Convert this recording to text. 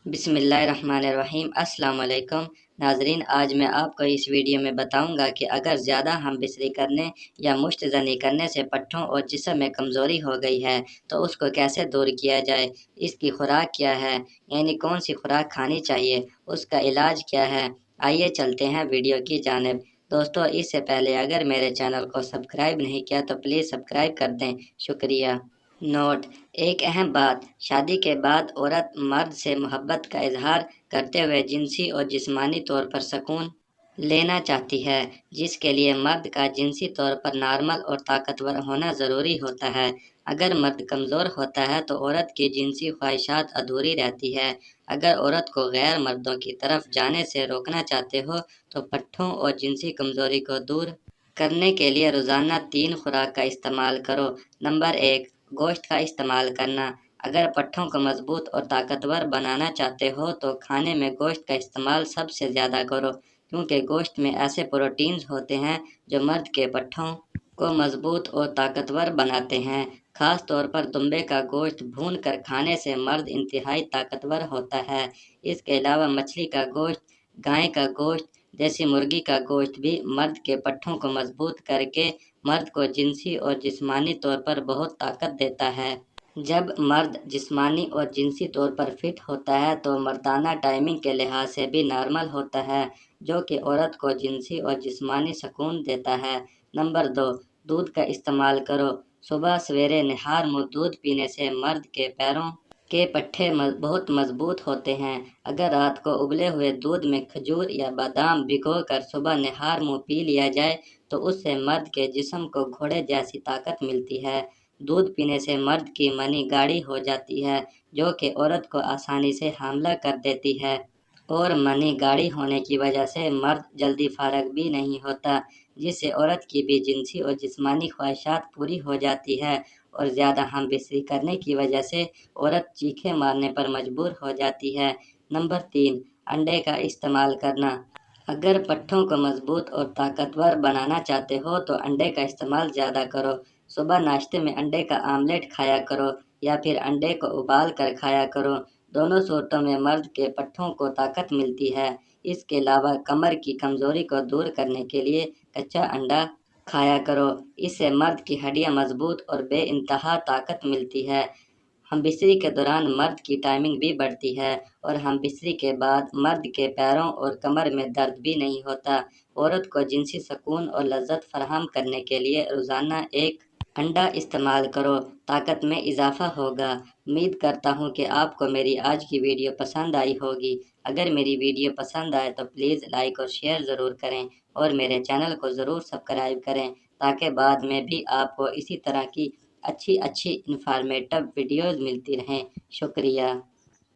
بسم اللہ الرحمن الرحیم۔ السلام علیکم ناظرین، آج میں آپ کو اس ویڈیو میں بتاؤں گا کہ اگر زیادہ ہم بستری کرنے یا مشت زنی کرنے سے پٹھوں اور جسم میں کمزوری ہو گئی ہے تو اس کو کیسے دور کیا جائے، اس کی خوراک کیا ہے، یعنی کون سی خوراک کھانی چاہیے، اس کا علاج کیا ہے۔ آئیے چلتے ہیں ویڈیو کی جانب۔ دوستو، اس سے پہلے اگر میرے چینل کو سبسکرائب نہیں کیا تو پلیز سبسکرائب کر دیں، شکریہ۔ نوٹ: ایک اہم بات، شادی کے بعد عورت مرد سے محبت کا اظہار کرتے ہوئے جنسی اور جسمانی طور پر سکون لینا چاہتی ہے، جس کے لیے مرد کا جنسی طور پر نارمل اور طاقتور ہونا ضروری ہوتا ہے۔ اگر مرد کمزور ہوتا ہے تو عورت کی جنسی خواہشات ادھوری رہتی ہے۔ اگر عورت کو غیر مردوں کی طرف جانے سے روکنا چاہتے ہو تو پٹھوں اور جنسی کمزوری کو دور کرنے کے لیے روزانہ 3 خوراک کا استعمال کرو۔ نمبر 1، گوشت کا استعمال کرنا۔ اگر پٹھوں کو مضبوط اور طاقتور بنانا چاہتے ہو تو کھانے میں گوشت کا استعمال سب سے زیادہ کرو، کیونکہ گوشت میں ایسے پروٹینز ہوتے ہیں جو مرد کے پٹھوں کو مضبوط اور طاقتور بناتے ہیں۔ خاص طور پر دمبے کا گوشت بھون کر کھانے سے مرد انتہائی طاقتور ہوتا ہے۔ اس کے علاوہ مچھلی کا گوشت، گائے کا گوشت، دیسی مرغی کا گوشت بھی مرد کے پٹھوں کو مضبوط کر کے مرد کو جنسی اور جسمانی طور پر بہت طاقت دیتا ہے۔ جب مرد جسمانی اور جنسی طور پر فٹ ہوتا ہے تو مردانہ ٹائمنگ کے لحاظ سے بھی نارمل ہوتا ہے، جو کہ عورت کو جنسی اور جسمانی سکون دیتا ہے۔ نمبر 2، دودھ کا استعمال کرو۔ صبح سویرے نہار منہ دودھ پینے سے مرد کے پیروں کے پٹھے بہت مضبوط ہوتے ہیں۔ اگر رات کو ابلے ہوئے دودھ میں کھجور یا بادام بھگو کر صبح نہار منہ پی لیا جائے تو اس سے مرد کے جسم کو گھوڑے جیسی طاقت ملتی ہے۔ دودھ پینے سے مرد کی منی گاڑھی ہو جاتی ہے، جو کہ عورت کو آسانی سے حاملہ کر دیتی ہے، اور منی گاڑھی ہونے کی وجہ سے مرد جلدی فارغ بھی نہیں ہوتا، جس سے عورت کی بھی جنسی اور جسمانی خواہشات پوری ہو جاتی ہے، اور زیادہ ہم بستری کرنے کی وجہ سے عورت چیخیں مارنے پر مجبور ہو جاتی ہے۔ نمبر 3، انڈے کا استعمال کرنا۔ اگر پٹھوں کو مضبوط اور طاقتور بنانا چاہتے ہو تو انڈے کا استعمال زیادہ کرو۔ صبح ناشتے میں انڈے کا آملیٹ کھایا کرو یا پھر انڈے کو ابال کر کھایا کرو۔ دونوں صورتوں میں مرد کے پٹھوں کو طاقت ملتی ہے۔ اس کے علاوہ کمر کی کمزوری کو دور کرنے کے لیے کچا انڈا کھایا کرو۔ اس سے مرد کی ہڈیاں مضبوط اور بے انتہا طاقت ملتی ہے۔ ہم بستری کے دوران مرد کی ٹائمنگ بھی بڑھتی ہے، اور ہم بستری کے بعد مرد کے پیروں اور کمر میں درد بھی نہیں ہوتا۔ عورت کو جنسی سکون اور لذت فراہم کرنے کے لیے روزانہ 1 انڈا استعمال کرو، طاقت میں اضافہ ہوگا۔ امید کرتا ہوں کہ آپ کو میری آج کی ویڈیو پسند آئی ہوگی۔ اگر میری ویڈیو پسند آئے تو پلیز لائک اور شیئر ضرور کریں، اور میرے چینل کو ضرور سبسکرائب کریں تاکہ بعد میں بھی آپ کو اسی طرح کی اچھی انفارمیٹو ویڈیوز ملتی رہیں۔ شکریہ۔